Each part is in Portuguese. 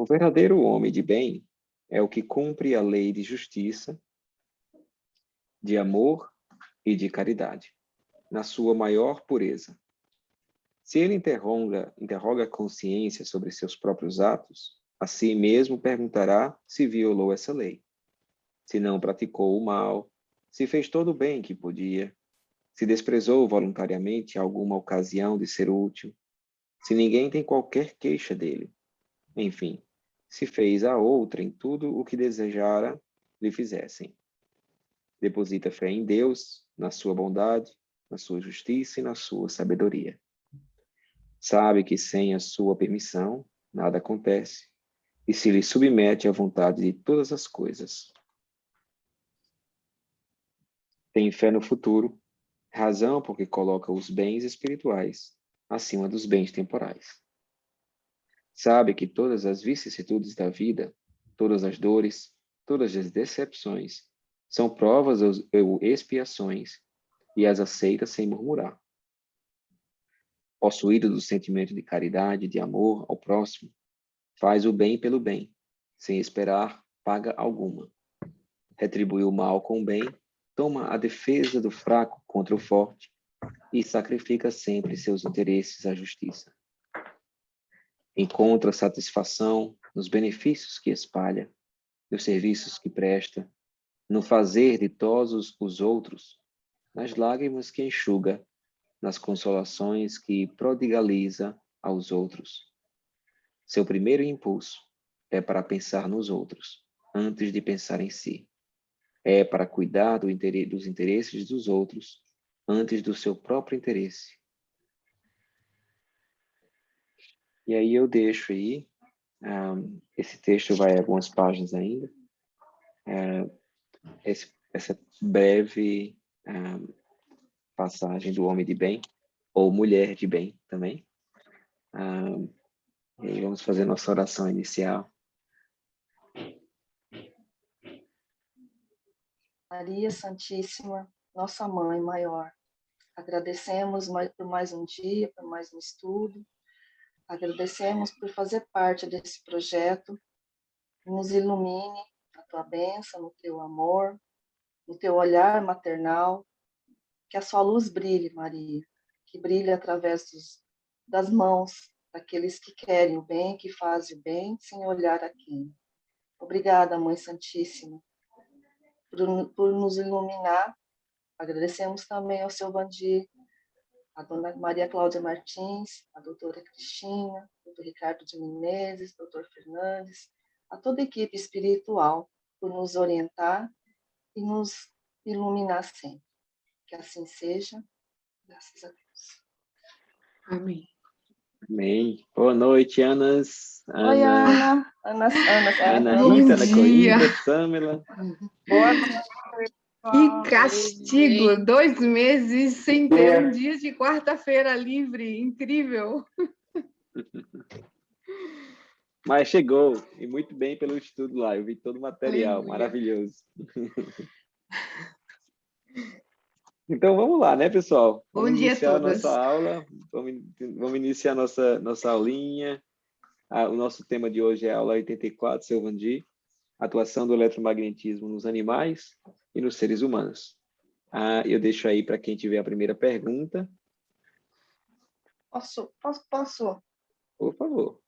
O verdadeiro homem de bem é o que cumpre a lei de justiça, de amor e de caridade, na sua maior pureza. Se ele interroga a consciência sobre seus próprios atos, a si mesmo perguntará se violou essa lei, se não praticou o mal, se fez todo o bem que podia, se desprezou voluntariamente alguma ocasião de ser útil, se ninguém tem qualquer queixa dele. Enfim, se fez a outra em tudo o que desejara lhe fizessem. Deposita fé em Deus, na sua bondade, na sua justiça e na sua sabedoria. Sabe que sem a sua permissão nada acontece e se lhe submete à vontade de todas as coisas. Tem fé no futuro, razão porque coloca os bens espirituais acima dos bens temporais. Sabe que todas as vicissitudes da vida, todas as dores, todas as decepções, são provas ou expiações e as aceita sem murmurar. Possuído do sentimento de caridade e de amor ao próximo, faz o bem pelo bem, sem esperar paga alguma. Retribui o mal com o bem, toma a defesa do fraco contra o forte e sacrifica sempre seus interesses à justiça. Encontra satisfação nos benefícios que espalha, nos serviços que presta, no fazer ditosos os outros, nas lágrimas que enxuga, nas consolações que prodigaliza aos outros. Seu primeiro impulso é para pensar nos outros, antes de pensar em si. É para cuidar dos interesses dos outros, antes do seu próprio interesse. E aí eu deixo aí, esse texto vai algumas páginas ainda, essa breve passagem do homem de bem, ou mulher de bem também. E aí vamos fazer nossa oração inicial. Maria Santíssima, nossa Mãe maior, agradecemos por mais um dia, por mais um estudo, agradecemos por fazer parte desse projeto, nos ilumine na tua bênção, no teu amor, no teu olhar maternal, que a sua luz brilhe, Maria, que brilhe através das mãos daqueles que querem o bem, que fazem o bem, sem olhar a quem. Obrigada, Mãe Santíssima, por nos iluminar. Agradecemos também ao seu Vandir, a dona Maria Cláudia Martins, a doutora Cristina, o doutor Ricardo de Menezes, o doutor Fernandes, a toda a equipe espiritual por nos orientar e nos iluminar sempre. Que assim seja, graças a Deus. Amém. Amém. Boa noite, Anas. Oi, Ana. Ana Bom Rita, Ana dia. Corinda, Sâmela. Boa noite. Que castigo! 2 meses sem ter um dia de quarta-feira livre. Incrível! Mas chegou, e muito bem pelo estudo lá. Eu vi todo o material, Aleluia. maravilhoso. Então vamos lá, né, pessoal? Bom dia a iniciar todos. nossa aula. Vamos iniciar nossa aulinha. O nosso tema de hoje é a aula 84, seu Vandir. Atuação do eletromagnetismo nos animais e nos seres humanos. Eu deixo aí para quem tiver a primeira pergunta. Posso? Por favor.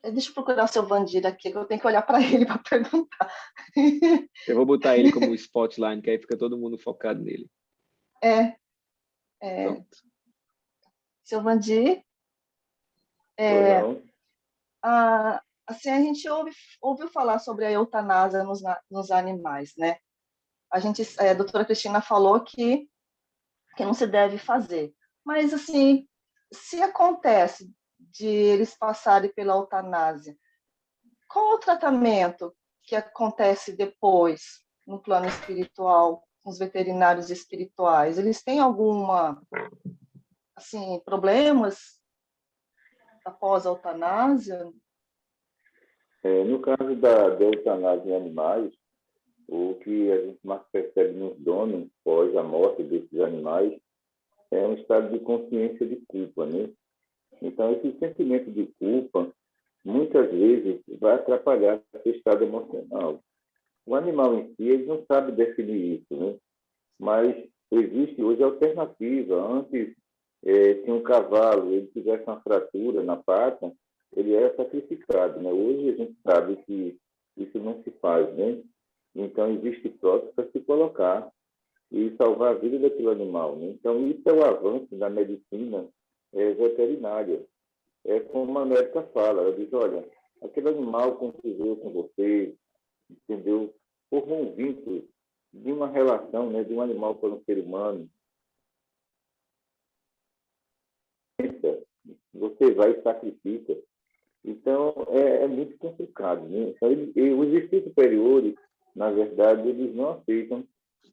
Deixa eu procurar o seu Vandir aqui, que eu tenho que olhar para ele para perguntar. Eu vou botar ele como spotlight, que aí fica todo mundo focado nele. Pronto. Seu Vandir, assim, a gente ouviu falar sobre a eutanásia nos animais, né? A doutora Cristina falou que não se deve fazer. Mas, assim, se acontece de eles passarem pela eutanásia, qual o tratamento que acontece depois no plano espiritual, com os veterinários espirituais? Eles têm problemas após a eutanásia? No caso da eutanásia em animais, o que a gente mais percebe nos donos, após a morte desses animais, é um estado de consciência de culpa, né? Então, esse sentimento de culpa muitas vezes vai atrapalhar seu estado emocional. O animal em si, ele não sabe definir isso, né? Mas existe hoje alternativa. Antes, tinha um cavalo, ele tivesse uma fratura na pata, ele era sacrificado, né? Hoje a gente sabe que isso não se faz, né? Então, existe prótese para se colocar e salvar a vida daquele animal, né? Então, isso é o avanço da medicina veterinária. É como a médica fala, ela diz, olha, aquele animal conviveu com você, entendeu? Formou um vínculo de uma relação, né, de um animal para um ser humano. Você vai e sacrifica. Então, é muito complicado, né? Então, os espíritos superiores, na verdade, eles não aceitam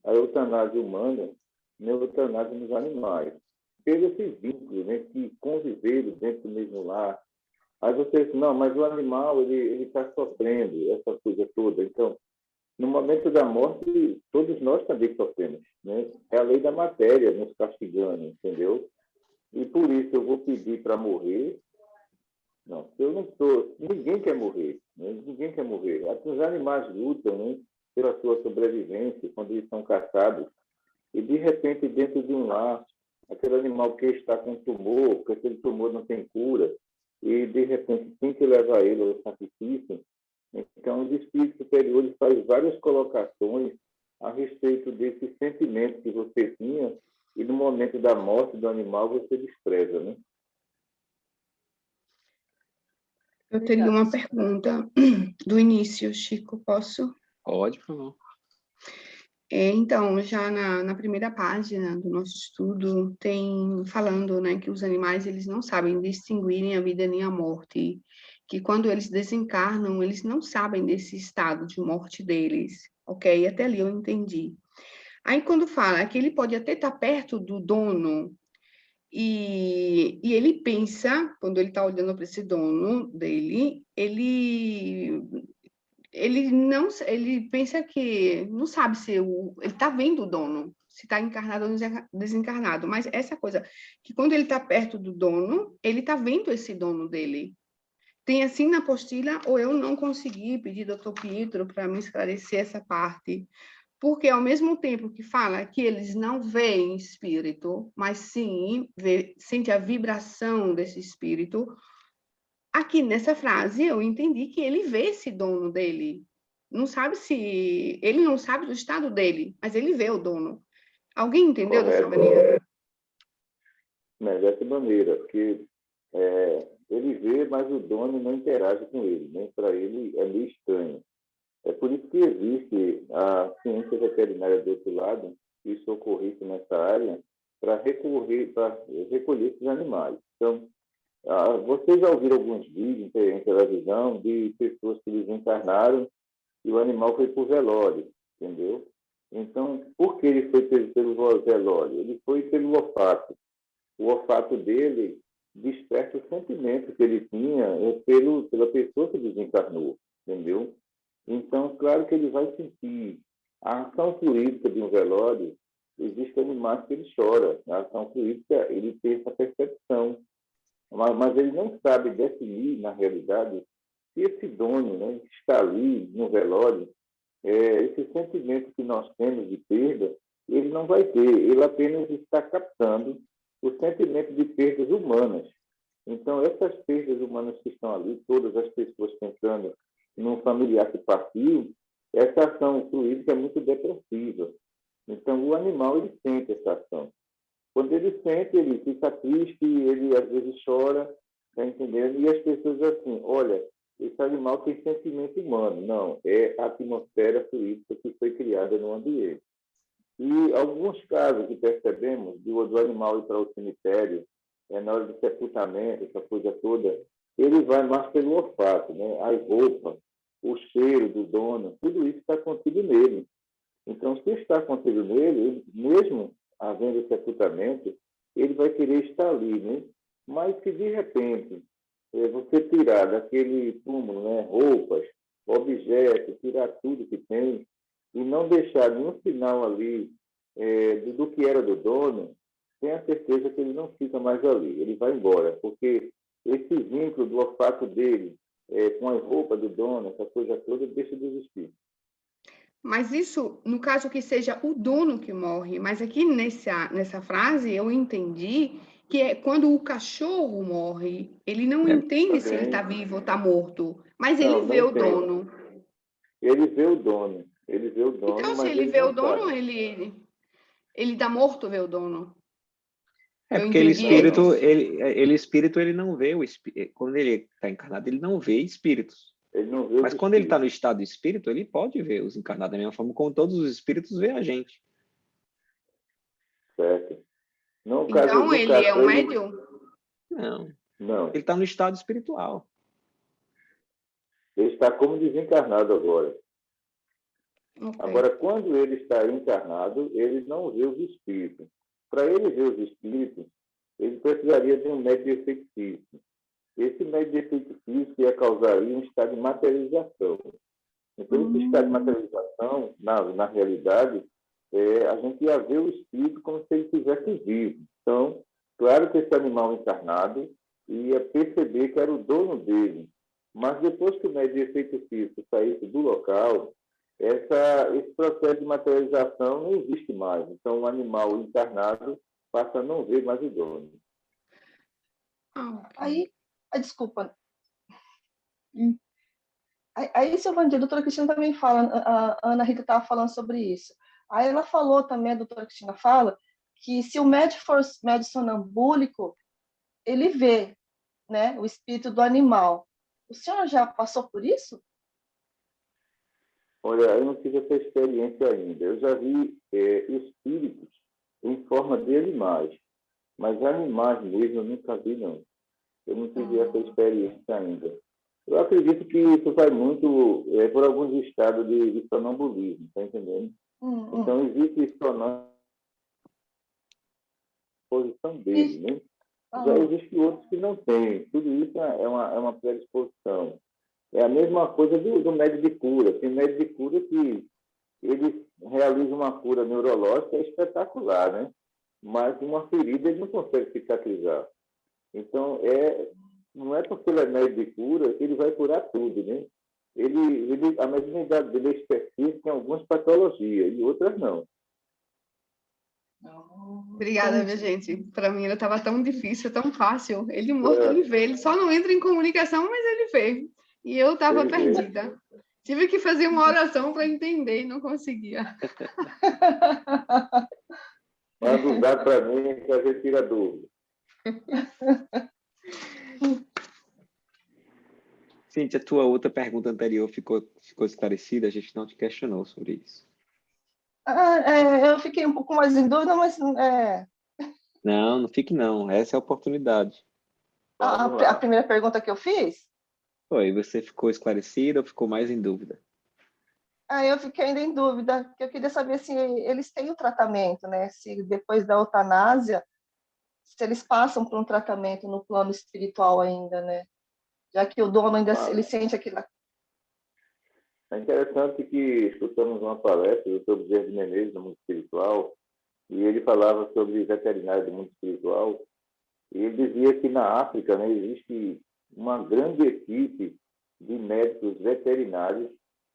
a eutanásia humana nem a eutanásia nos animais. Pelo esse vínculo, né, que conviveram dentro do mesmo lar. Aí você diz, não, mas o animal, ele está sofrendo essa coisa toda. Então, no momento da morte, todos nós também sofremos, né? É a lei da matéria nos castigando, entendeu? E por isso eu vou pedir para morrer. Não, eu não estou. Ninguém quer morrer, né? Ninguém quer morrer. Os animais lutam, né, pela sua sobrevivência quando eles são caçados. E de repente, dentro de um lar, aquele animal que está com tumor, porque aquele tumor não tem cura, e de repente tem que levar ele ao sacrifício. Então, os espíritos superiores fazem várias colocações a respeito desse sentimento que você tinha e no momento da morte do animal você despreza, né? Eu teria uma pergunta do início, Chico, posso? Pode, por favor. Então, já na primeira página do nosso estudo, tem falando, né, que os animais eles não sabem distinguirem a vida nem a morte, que quando eles desencarnam, eles não sabem desse estado de morte deles, ok? Até ali eu entendi. Aí, quando fala que ele pode até estar perto do dono, e ele pensa, quando ele está olhando para esse dono dele, ele pensa que não sabe se ele está vendo o dono, se está encarnado ou desencarnado, mas essa coisa que quando ele está perto do dono, ele está vendo esse dono dele. Tem assim na apostila, ou eu não consegui pedir doutor Pietro para me esclarecer essa parte, porque ao mesmo tempo que fala que eles não veem espírito, mas sim sente a vibração desse espírito, aqui nessa frase eu entendi que ele vê esse dono dele. Não sabe se... Ele não sabe do estado dele, mas ele vê o dono. Alguém entendeu dessa maneira? Dessa maneira, porque ele vê, mas o dono não interage com ele, né? Para ele é meio estranho. É por isso que existe a ciência veterinária do outro lado e socorrista nessa área para recolher esses animais. Então, vocês já ouviram alguns vídeos em televisão de pessoas que desencarnaram e o animal foi para o velório, entendeu? Então, por que ele foi pelo velório? Ele foi pelo olfato. O olfato dele desperta o sentimento que ele tinha pela pessoa que desencarnou, entendeu? Então, claro que ele vai sentir a ação fluídica de um velório. Existem animais que ele chora. A ação fluídica, ele tem essa percepção. Mas ele não sabe definir, na realidade, se esse dono, né, que está ali no velório, esse sentimento que nós temos de perda, ele não vai ter. Ele apenas está captando o sentimento de perdas humanas. Então, essas perdas humanas que estão ali, todas as pessoas pensando num familiar que partiu, essa ação fluídica é muito depressiva. Então, o animal, ele sente essa ação. Quando ele sente, ele fica triste, ele às vezes chora, tá entendendo? E as pessoas assim, olha, esse animal tem sentimento humano. Não, é a atmosfera fluídica que foi criada no ambiente. E alguns casos que percebemos do animal ir para o cemitério, na hora do sepultamento, essa coisa toda, ele vai mais pelo olfato, né? As roupas, o cheiro do dono, tudo isso está contido nele. Então, se está contido nele, mesmo havendo sepultamento, ele vai querer estar ali, né? Mas se de repente você tirar daquele túmulo, né, roupas, objetos, tirar tudo que tem e não deixar nenhum sinal ali do que era do dono, tenha certeza que ele não fica mais ali, ele vai embora, porque esse vínculo do olfato dele com a roupa do dono, essa coisa toda, deixa de existir. Mas isso, no caso que seja o dono que morre, mas aqui nessa frase eu entendi que é quando o cachorro morre, ele não entende se ele está vivo ou está morto, mas ele Não, vê não o tem. dono. Ele vê o dono, Então, se mas ele ele vê o não dono, sabe. ele está morto vê o dono. É Eu porque ele entendi espírito, isso. ele espírito, ele não vê o espírito. Quando ele está encarnado, ele não vê espíritos. Ele não vê Mas os quando ele está no espíritos. estado de espírito, ele pode ver os encarnados da mesma forma como todos os espíritos veem a gente. Certo? No caso Então, do ele é um cachorro, médium? Não, não. ele está no estado espiritual. Ele está como desencarnado agora. Ok. Agora, quando ele está encarnado, ele não vê os espíritos. Para ele ver os espíritos, ele precisaria de um médio de efeito físico. Esse médio de efeito físico ia causar aí um estado de materialização. Então, esse estado de materialização, na realidade, a gente ia ver o espírito como se ele estivesse vivo. Então, claro que esse animal encarnado ia perceber que era o dono dele. Mas depois que o médio de efeito físico saísse do local, esse processo de materialização não existe mais. Então, o animal encarnado passa a não ver mais o dono. Aí, desculpa. Aí, Silvandinha, a doutora Cristina também fala, a Ana Rita estava falando sobre isso. Aí ela falou também, a doutora Cristina fala, que se o médico for médico sonambúlico, ele vê, né, o espírito do animal. O senhor já passou por isso? Olha, eu não tive essa experiência ainda. Eu já vi espíritos em forma de animais, mas animais mesmo eu nunca vi, não. Eu não tive essa experiência ainda. Eu acredito que isso vai muito por alguns estados de sonambulismo, está entendendo? Então, existe sonâmbula posição dele, né? Já existem outros que não têm. Tudo isso é uma predisposição. É a mesma coisa do médico de cura. Tem médico de cura que ele realiza uma cura neurológica espetacular, né? Mas uma ferida ele não consegue cicatrizar. Então, não é porque ele é médico de cura que ele vai curar tudo, né? A mediunidade dele é específica em algumas patologias e outras não. Obrigada, minha gente. Para mim, ele estava tão difícil, tão fácil. Ele morto, ele vê. Ele só não entra em comunicação, mas ele vê. E eu estava perdida. Tive que fazer uma oração para entender e não conseguia. Manda usar para mim que a gente tira dúvida. Cíntia, a tua outra pergunta anterior ficou esclarecida, a gente não te questionou sobre isso. Eu fiquei um pouco mais em dúvida, mas... Não fique não, essa é a oportunidade. A primeira pergunta que eu fiz? Foi, você ficou esclarecida ou ficou mais em dúvida? Eu fiquei ainda em dúvida, porque eu queria saber se eles têm o tratamento, né? Se depois da eutanásia, se eles passam por um tratamento no plano espiritual ainda, né? Já que o dono ainda ele sente aquilo. É interessante que escutamos uma palestra do Dr. Bezerra de Menezes, do mundo espiritual, e ele falava sobre veterinário do mundo espiritual, e ele dizia que na África, né, existe uma grande equipe de médicos veterinários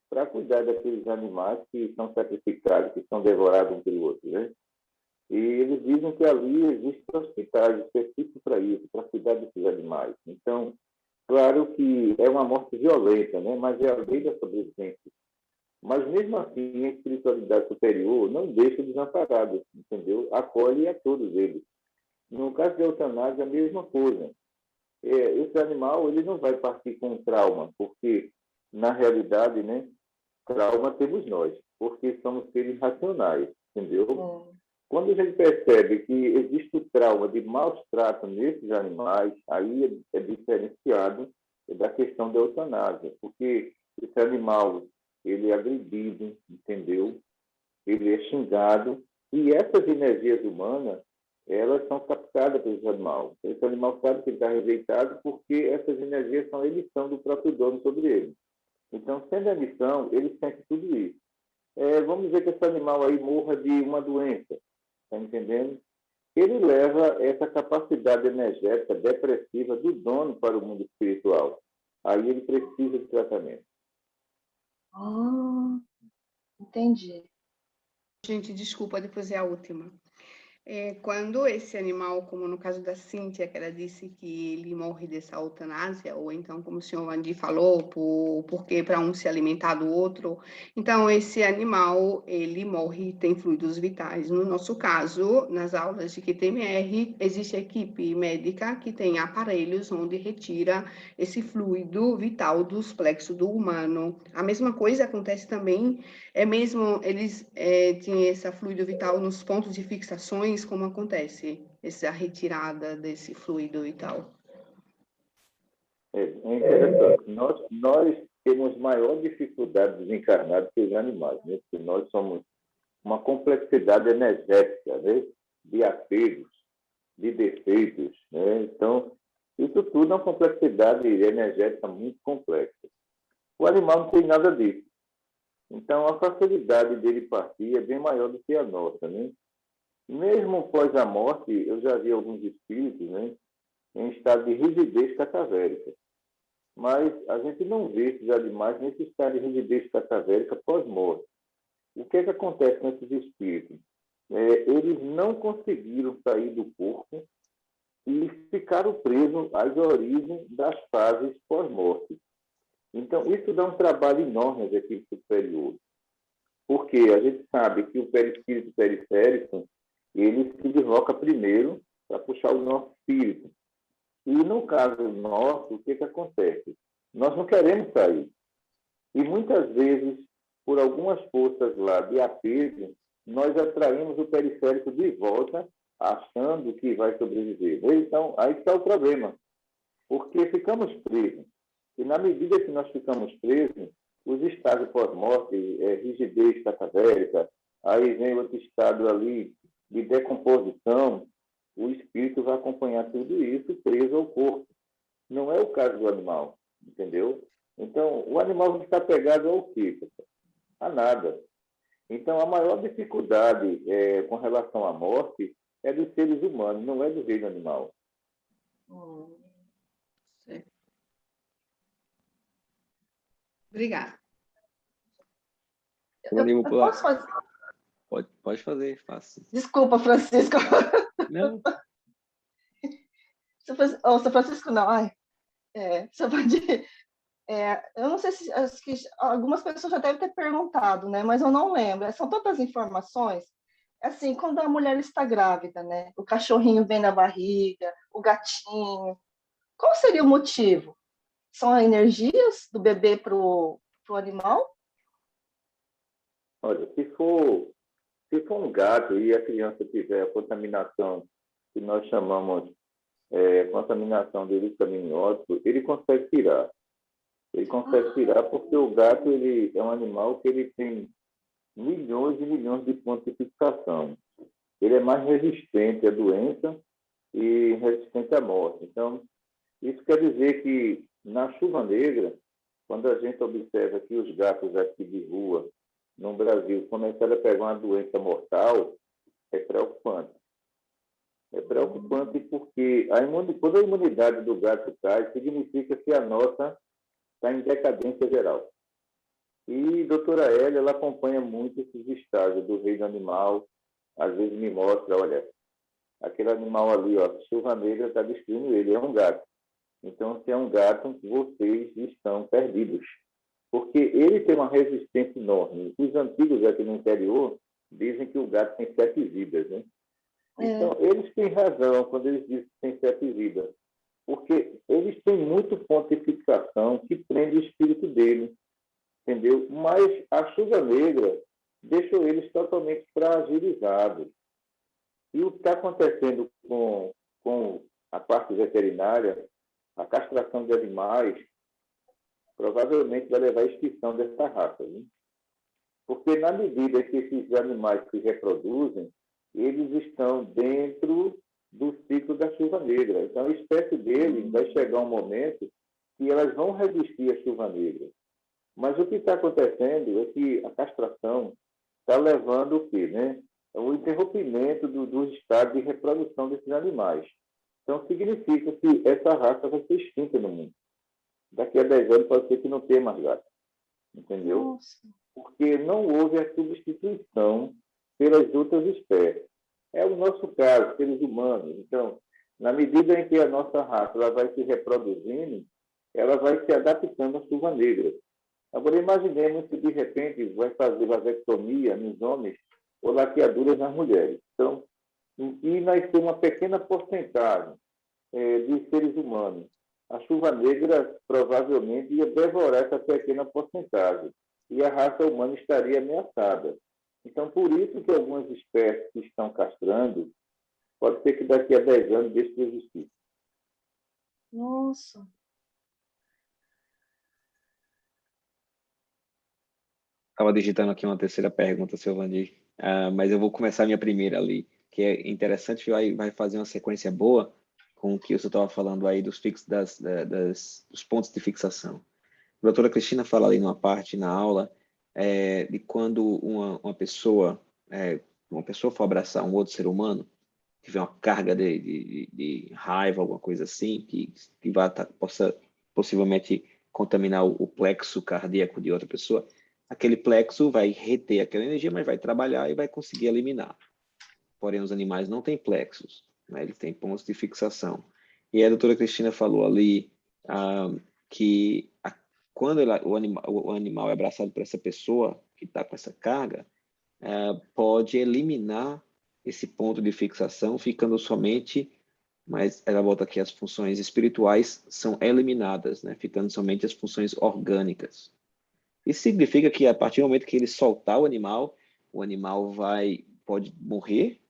para cuidar daqueles animais que são sacrificados, que são devorados um pelo outro, né? E eles dizem que ali existem hospitais específicos para isso, para cuidar desses animais. Então, claro que é uma morte violenta, né? Mas é a lei da sobrevivência. Mas, mesmo assim, a espiritualidade superior não deixa desamparados, entendeu? Acolhe a todos eles. No caso da eutanásia, a mesma coisa. Esse animal ele não vai partir com trauma, porque, na realidade, né, trauma temos nós, porque somos seres racionais, entendeu? Quando a gente percebe que existe o trauma de maus tratos nesses animais, aí é diferenciado da questão da eutanásia, porque esse animal ele é agredido, entendeu? Ele é xingado, e essas energias humanas, elas são captadas pelo animal. Esse animal sabe que ele está rejeitado porque essas energias são a emissão do próprio dono sobre ele. Então, sendo a emissão, ele sente tudo isso. Vamos dizer que esse animal aí morra de uma doença, está entendendo? Ele leva essa capacidade energética depressiva do dono para o mundo espiritual. aí ele precisa de tratamento. Ah, entendi. Gente, desculpa, depois é a última. Quando esse animal, como no caso da Cíntia, que ela disse que ele morre dessa eutanásia, ou então, como o senhor Andy falou, porque para um se alimentar do outro, então esse animal, ele morre e tem fluidos vitais. No nosso caso, nas aulas de QTMR, existe a equipe médica que tem aparelhos onde retira esse fluido vital dos plexos do humano. A mesma coisa acontece também, mesmo eles têm esse fluido vital nos pontos de fixações, como acontece essa retirada desse fluido e tal? É interessante. Nós temos maior dificuldade desencarnada que os animais, né? Porque nós somos uma complexidade energética, né? De apegos, de defeitos, né? Então, isso tudo é uma complexidade energética muito complexa. O animal não tem nada disso. Então, a facilidade dele partir é bem maior do que a nossa, né? Mesmo após a morte, eu já vi alguns espíritos, né, em estado de rigidez catavérica. Mas a gente não vê esses animais nesse estado de rigidez catavérica pós-morte. O que é que acontece com esses espíritos? Eles não conseguiram sair do corpo e ficaram presos às origens das fases pós-morte. Então, isso dá um trabalho enorme às equipes superiores. Porque a gente sabe que o perispírito periférico ele se desloca primeiro para puxar o nosso espírito. E no caso nosso, o que acontece? Nós não queremos sair. E muitas vezes, por algumas forças lá de apego, nós atraímos o periférico de volta, achando que vai sobreviver. Então, aí está o problema. Porque ficamos presos. E na medida que nós ficamos presos, os estados pós-morte, rigidez catavérica, aí vem outro estado ali de decomposição, o espírito vai acompanhar tudo isso preso ao corpo. Não é o caso do animal, entendeu? Então, o animal está pegado ao quê? A nada. Então, a maior dificuldade com relação à morte é dos seres humanos, não é do reino animal. Certo. Obrigada. Eu posso fazer? Pode fazer, faça. Desculpa, Francisco. Não. Seu Francisco, não. Ai, você pode... eu não sei se algumas pessoas já devem ter perguntado, né? Mas eu não lembro. São tantas informações. Assim, quando a mulher está grávida, né? O cachorrinho vem na barriga, o gatinho. Qual seria o motivo? São energias do bebê para o animal? Olha, se for um gato e a criança tiver a contaminação que nós chamamos contaminação de vírus amniótico, ele consegue tirar. Ele consegue tirar porque o gato ele é um animal que ele tem milhões e milhões de pontos de fixação. Ele é mais resistente à doença e resistente à morte. Então, isso quer dizer que na chuva negra, quando a gente observa que os gatos aqui de rua, no Brasil, começaram a pegar uma doença mortal, é preocupante. É preocupante porque quando a imunidade do gato cai, significa que a nossa está em decadência geral. E a doutora Hélia, ela acompanha muito esses estágios do reino animal, às vezes me mostra, olha, aquele animal ali, ó, chuva negra está destruindo ele, é um gato. Então, se é um gato, vocês estão perdidos. Porque ele tem uma resistência enorme. Os antigos aqui no interior dizem que o gato tem 7 vidas, né? Então, eles têm razão quando eles dizem que tem 7 vidas. Porque eles têm muito ponto de fixação que prende o espírito dele, entendeu? Mas a chuva negra deixou eles totalmente fragilizados. E o que está acontecendo com a parte veterinária, a castração de animais, provavelmente vai levar à extinção dessa raça. Né? Porque na medida que esses animais se reproduzem, eles estão dentro do ciclo da chuva negra. Então, a espécie deles vai chegar um momento que elas vão resistir à chuva negra. Mas o que está acontecendo é que a castração está levando o quê? Né? O interrompimento do estado de reprodução desses animais. Então, significa que essa raça vai ser extinta no mundo. daqui a 10 anos pode ser que não tenha mais gato. Entendeu? Nossa. Porque não houve a substituição pelas outras espécies. É o nosso caso, seres humanos. Então, na medida em que a nossa raça ela vai se reproduzindo, ela vai se adaptando à chuva negra. Agora, imaginemos que, de repente, vai fazer vasectomia nos homens ou laqueaduras nas mulheres. Então, e nós temos uma pequena porcentagem de seres humanos. A chuva negra provavelmente ia devorar essa pequena porcentagem e a raça humana estaria ameaçada. Então, por isso que algumas espécies que estão castrando, pode ser que daqui a 10 anos deixe de existir. Nossa. Estava digitando aqui uma terceira pergunta, seu Vandir, mas eu vou começar a minha primeira ali, que é interessante, vai fazer uma sequência boa com o que você estava falando aí dos dos pontos de fixação. A doutora Cristina fala ali numa parte na aula de quando uma pessoa for abraçar um outro ser humano, tiver uma carga de raiva, alguma coisa assim, que possa possivelmente contaminar o plexo cardíaco de outra pessoa, aquele plexo vai reter aquela energia, mas vai trabalhar e vai conseguir eliminar. Porém, os animais não têm plexos, né? Eles têm pontos de fixação. E a doutora Cristina falou ali que quando o animal é abraçado por essa pessoa que está com essa carga, pode eliminar esse ponto de fixação, ficando somente, mas ela volta aqui, as funções espirituais são eliminadas, né? Ficando somente as funções orgânicas. Isso significa que a partir do momento que ele soltar o animal pode morrer,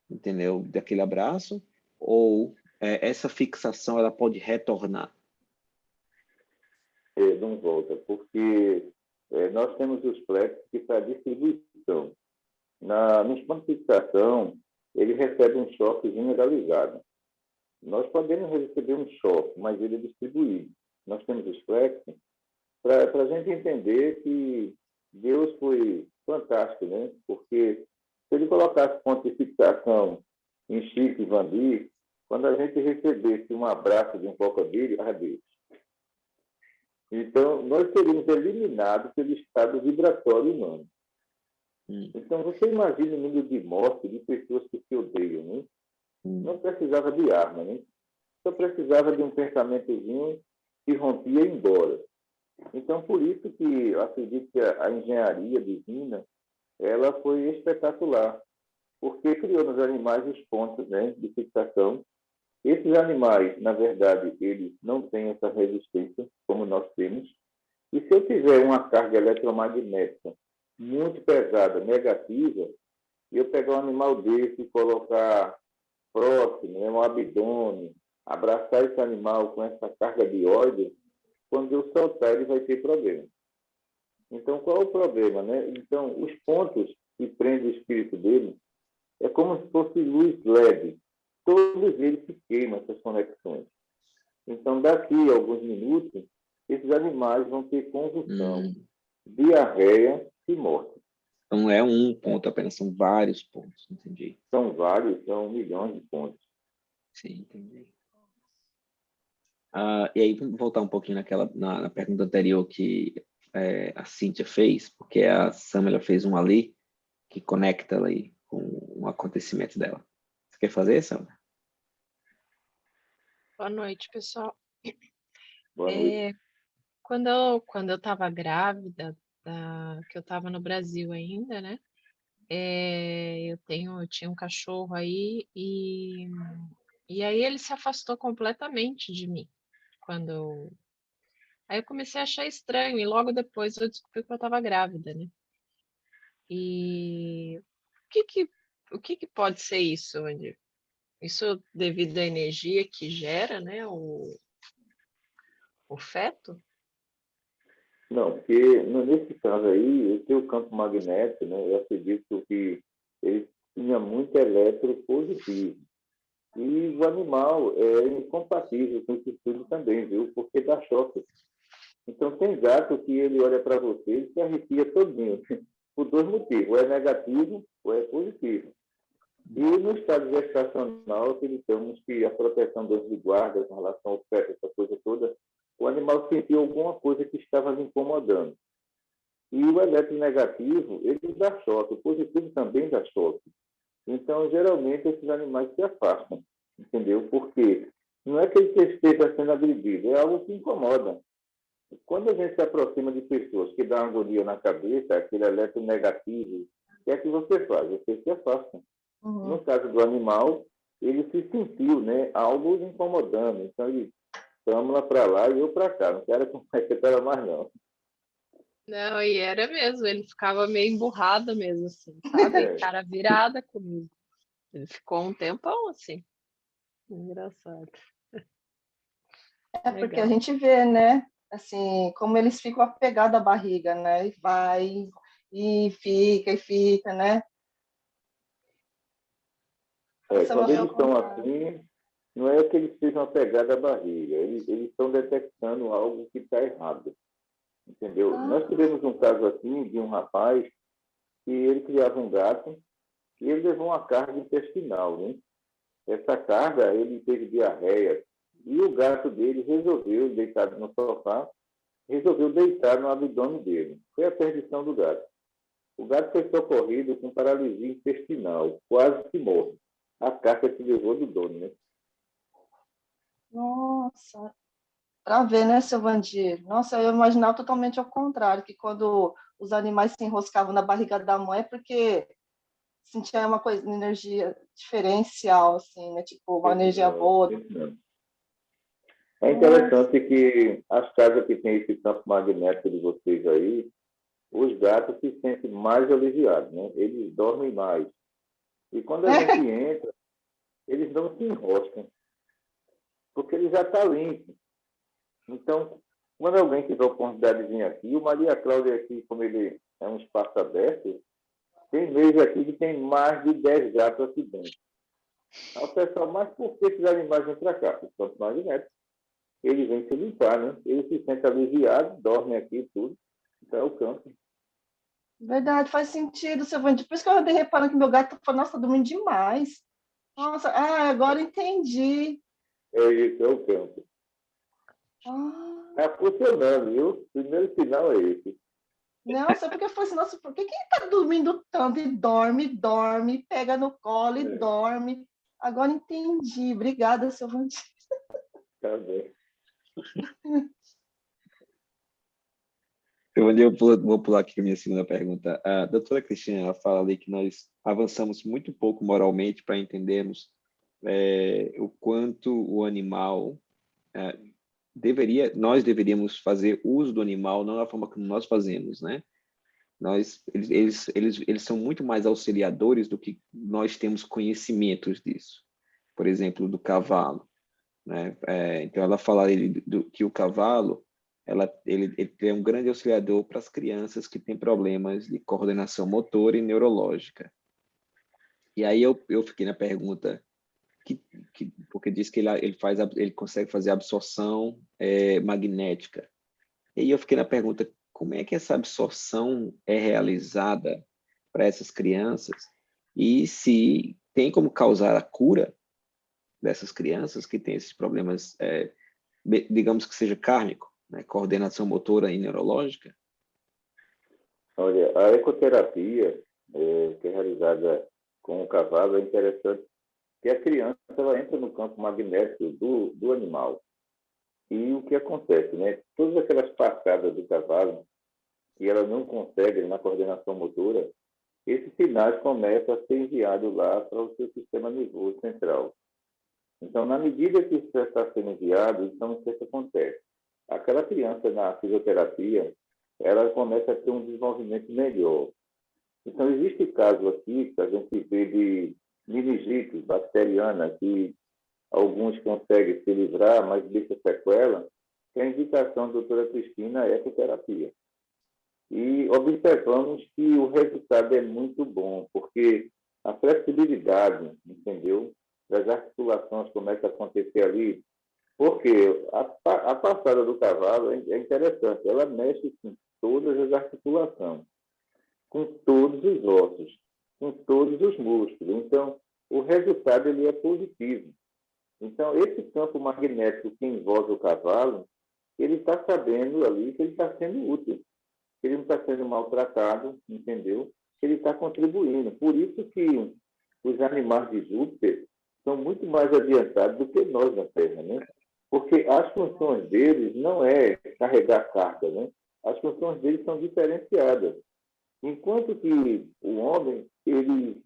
entendeu? Daquele abraço, ou essa fixação ela pode retornar. Não volta, porque nós temos os plexos que para distribuição. Nos pontos de fixação, ele recebe um choque generalizado. Nós podemos receber um choque, mas ele é distribuído. Nós temos os plexos para a gente entender que Deus foi fantástico, né? Porque se ele colocasse ponto de fixação em Chico e Vandir, quando a gente recebesse um abraço de um crocodilo, adeus. Então, nós seríamos eliminados pelo estado vibratório humano. Então, você imagina o número de mortes de pessoas que se odeiam, né? Não precisava de arma, né? Só precisava de um pensamentozinho que rompia e ia embora. Então, por isso que eu acredito que a engenharia divina ela foi espetacular, porque criou nos animais os pontos, né, de fixação. Esses animais, na verdade, eles não têm essa resistência como nós temos. E se eu tiver uma carga eletromagnética muito pesada, negativa, e eu pegar um animal desse e colocar próximo, né, no abdômen, abraçar esse animal com essa carga de ódio, quando eu soltar, ele vai ter problema. Então, qual é o problema, né? Então, os pontos que prendem o espírito dele é como se fosse luz LED. Todos eles se queimam, essas conexões. Então, daqui a alguns minutos, esses animais vão ter convulsão, diarreia e morte. Então, não é um ponto apenas, são vários pontos, entendi. São vários, são milhões de pontos. Sim, entendi. E aí, vamos voltar um pouquinho na pergunta anterior que a Cíntia fez, porque a Samela fez um ali que conecta ali com o acontecimento dela. Você quer fazer, Samela? Boa noite, pessoal. Boa noite. Quando eu estava grávida, que eu estava no Brasil ainda, né? Eu tinha um cachorro aí e aí ele se afastou completamente de mim. Aí eu comecei a achar estranho e logo depois eu descobri que eu estava grávida, né? E o que pode ser isso, Andy? Isso devido à energia que gera, né? O feto? Não, porque nesse caso aí, eu tenho o campo magnético, né? Eu acredito que ele tinha muito elétron positivo. E o animal é incompatível com esse estudo também, viu? Porque dá choque. Então, tem gato que ele olha para você e se arrepia todinho, por dois motivos. Ou é negativo ou é positivo. E no estado gestacional, acreditamos que a proteção dos de guarda com relação ao feto, essa coisa toda, o o animal sentiu alguma coisa que estava lhe incomodando. E o eletronegativo, ele dá choque, o positivo também dá choque. Então, geralmente, esses animais se afastam, entendeu? Porque não é que ele esteja sendo agredido, é algo que incomoda. Quando a gente se aproxima de pessoas que dão agonia na cabeça, aquele eletronegativo, o que é que você faz? Você se afasta. Uhum. No caso do animal, ele se sentiu, né, algo incomodando. Então, ele chama lá para lá e eu para cá. Não quero conversar para mais, não. Não, e era mesmo, ele ficava meio emburrado mesmo, assim, sabe? É, Cara virada comigo. Ele ficou um tempão assim. Engraçado. É porque a Legal. gente vê, né? Assim, como eles ficam apegados à barriga, né? E vai, e fica, né? Nossa, quando eles estão emocionada. assim, não é que eles estejam apegados à barriga, eles estão detectando algo que está errado, entendeu? Nós Ah, tivemos um caso assim de um rapaz que ele criava um gato e ele levou uma carga intestinal, né? Essa carga, ele teve diarreia e o gato dele resolveu, deitado no sofá, resolveu deitar no abdômen dele. Foi a perdição do gato. O gato foi socorrido com paralisia intestinal, quase que morre. A carga que levou do dono, né? nossa, para ver, né, seu Vandir? Nossa, eu imaginava totalmente ao contrário, que quando os animais se enroscavam na barriga da mãe é porque sentia uma coisa, uma energia diferencial, assim, né? Tipo, uma energia Não, boa. não. É Nossa, interessante que as casas que têm esse campo magnético de vocês aí, os gatos se sentem mais aliviados, né? Eles dormem mais. E quando a gente entra, eles não se enroscam, porque ele já está limpo. Então, quando alguém tiver a oportunidade de vir aqui, o Maria Cláudia aqui, como ele é um espaço aberto, tem mês aqui que tem mais de 10 gatos aqui dentro. Aí o pessoal, mas por que esses animais vêm para cá? Os campos magnéticos. Eles vêm se limpar, né? Eles se sentem aliviados, dormem aqui e tudo. Então é o campo. verdade, faz sentido, seu Vandir. Por isso que eu andei reparando que meu gato falou, nossa, tá dormindo demais. Nossa, agora entendi. É isso, é o campo. Ah, Está funcionando, viu? O primeiro sinal é esse. não, só porque eu falei assim, nossa, por que que ele tá dormindo tanto? E dorme, dorme, pega no colo e É, dorme. Agora entendi. Obrigada, seu Vandir. tá bem. Vou pular aqui a minha segunda pergunta. A doutora Cristina, ela fala ali que nós avançamos muito pouco moralmente para entendermos o quanto o animal nós deveríamos fazer uso do animal, não da forma como nós fazemos, né? Eles são muito mais auxiliadores do que nós temos conhecimentos disso. Por exemplo, do cavalo, né? Então, ela fala que o cavalo ele é um grande auxiliador para as crianças que têm problemas de coordenação motora e neurológica. E aí eu fiquei na pergunta, porque diz que ele consegue fazer absorção magnética. E aí eu fiquei na pergunta, como é que essa absorção é realizada para essas crianças e se tem como causar a cura dessas crianças que têm esses problemas, digamos que seja kármico, né? Coordenação motora e neurológica? Olha, a ecoterapia, que é realizada com o cavalo, é interessante que a criança ela entra no campo magnético do animal. E o que acontece, né? Todas aquelas passadas do cavalo que ela não consegue na coordenação motora, esses sinais começam a ser enviados lá para o seu sistema nervoso central. Então, na medida que isso está sendo enviado, então o que acontece? Aquela criança na fisioterapia, ela começa a ter um desenvolvimento melhor. Então, existe caso aqui que a gente vê de meningite bacteriana, que alguns conseguem se livrar, mas deixa sequela, que a indicação da doutora Cristina é ecoterapia. E observamos que o resultado é muito bom, porque a flexibilidade, entendeu? Das articulações começa a acontecer ali, porque a passada do cavalo é interessante, ela mexe com todas as articulações, com todos os ossos, com todos os músculos. Então, o resultado ele é positivo. Então, esse campo magnético que envolve o cavalo, ele está sabendo ali que ele está sendo útil, que ele não está sendo maltratado, entendeu? Ele está contribuindo. Por isso que os animais de Júpiter são muito mais adiantados do que nós na Terra, né? Porque as funções deles não é carregar carga, né? As funções deles são diferenciadas. Enquanto que o homem, ele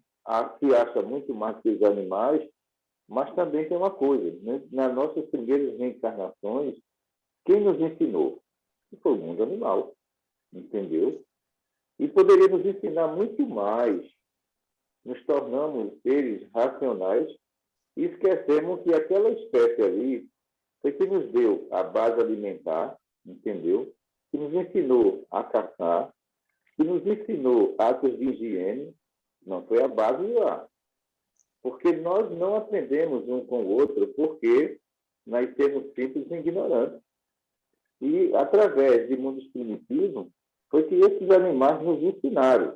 se acha muito mais que os animais, mas também tem uma coisa, né? Nas nossas primeiras reencarnações, quem nos ensinou? Foi o mundo animal, entendeu? E poderia nos ensinar muito mais. Nos tornamos seres racionais e esquecemos que aquela espécie ali foi que nos deu a base alimentar, entendeu? Que nos ensinou a caçar, que nos ensinou atos de higiene, não foi a base lá. Porque nós não aprendemos um com o outro, porque nascemos simples e ignorantes. E, através de mundos primitivos, foi que esses animais nos ensinaram.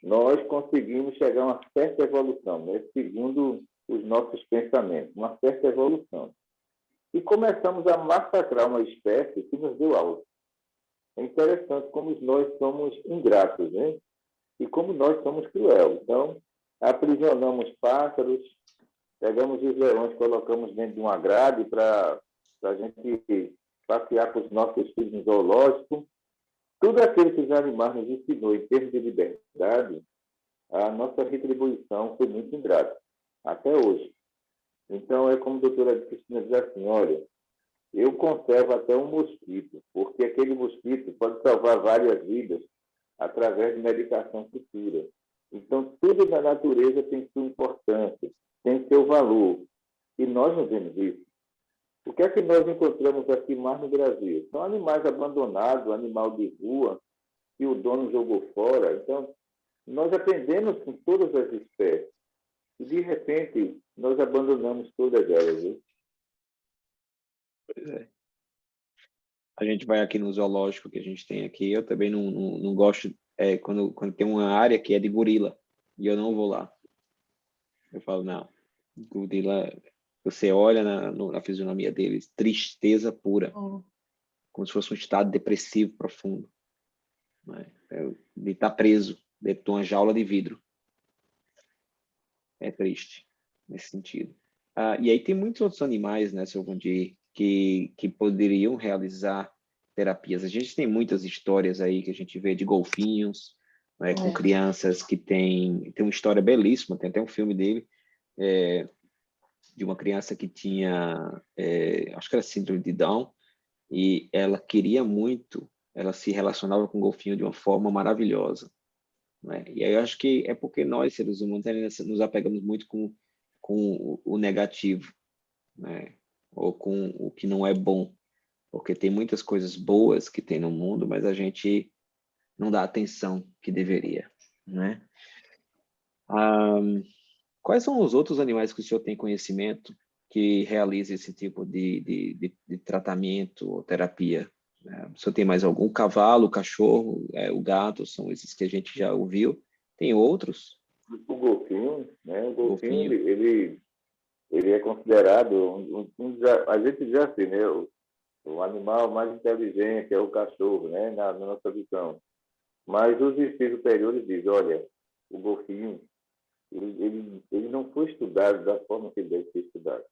Nós conseguimos chegar a uma certa evolução, né? Segundo os nossos pensamentos, uma certa evolução. E começamos a massacrar uma espécie que nos deu algo. É interessante como nós somos ingratos, né? E como nós somos cruéis. Então, aprisionamos pássaros, pegamos os leões, colocamos dentro de uma grade para a gente passear com os nossos filhos no zoológico. Tudo aquilo que os animais nos ensinou em termos de liberdade, a nossa retribuição foi muito ingrata, até hoje. Então, é como a doutora Cristina diz assim, olha, eu conservo até um mosquito, porque aquele mosquito pode salvar várias vidas através de medicação futura. Então, tudo na natureza tem sua importância, tem seu valor. E nós não vemos isso. O que é que nós encontramos aqui mais no Brasil? São animais abandonados, animal de rua, que o dono jogou fora. Então, nós aprendemos com todas as espécies. E, de repente, nós abandonamos todas elas. Viu? Pois é. A gente vai aqui no zoológico que a gente tem aqui, eu também não gosto quando tem uma área que é de gorila, e eu não vou lá. Eu falo, não, gorila, você olha na fisionomia deles, tristeza pura, como se fosse um estado depressivo profundo. Né? De estar preso dentro de uma jaula de vidro. É triste, nesse sentido. E aí tem muitos outros animais, né, seu Vandir, que poderiam realizar terapias. A gente tem muitas histórias aí que a gente vê de golfinhos, né, com crianças que tem uma história belíssima, tem até um filme dele, de uma criança que tinha, acho que era síndrome de Down, e ela queria muito, ela se relacionava com o golfinho de uma forma maravilhosa. Né? E aí eu acho que é porque nós, seres humanos, nos apegamos muito com o negativo, né? Ou com o que não é bom, porque tem muitas coisas boas que tem no mundo, mas a gente não dá a atenção que deveria. Né? Quais são os outros animais que o senhor tem conhecimento que realizam esse tipo de tratamento ou terapia? O senhor tem mais algum? O cavalo, o cachorro, o gato, são esses que a gente já ouviu. Tem outros? O golfinho, né? O golfinho, ele é considerado, a gente diz assim, né? O animal mais inteligente é o cachorro, né? Na nossa visão. Mas os espíritos superiores dizem, olha, o golfinho, ele não foi estudado da forma que ele deve ser estudado.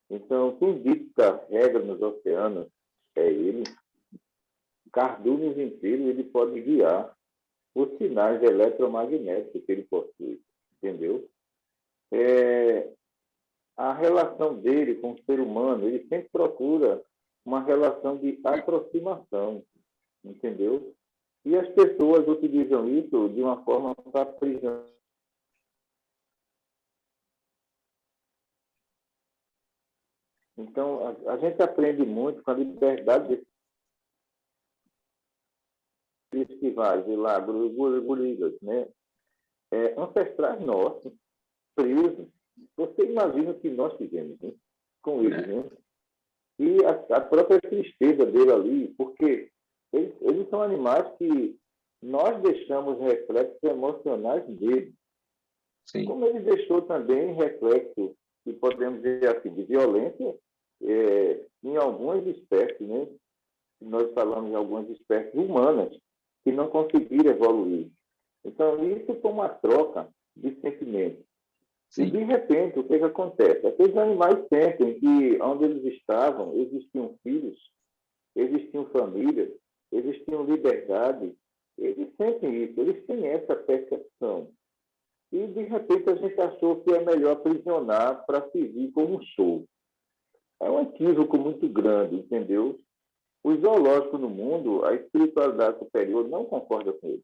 Então, quem dita regra nos oceanos é ele. Cardumes inteiros ele pode guiar os sinais eletromagnéticos que ele possui, entendeu? A relação dele com o ser humano, ele sempre procura uma relação de aproximação, entendeu? E as pessoas utilizam isso de uma forma caprichosa. Então, a gente aprende muito com a liberdade desses festivais, de lá, gorilas, né? Ancestrais nossos, presos. Você imagina o que nós fizemos, né? Com eles, né? E a própria tristeza dele ali, porque eles são animais que nós deixamos reflexos emocionais dele. Sim. Como ele deixou também reflexos, que podemos dizer assim, de violência em algumas espécies, né? Nós falamos de algumas espécies humanas que não conseguiram evoluir. Então, isso foi uma troca de sentimentos. Sim. E, de repente, o que acontece? Aqueles animais sentem que onde eles estavam existiam filhos, existiam famílias, existiam liberdade. Eles sentem isso, eles têm essa percepção. E, de repente, a gente achou que é melhor aprisionar para servir como show. É um equívoco muito grande, entendeu? Os zoológicos no mundo, a espiritualidade superior não concorda com eles.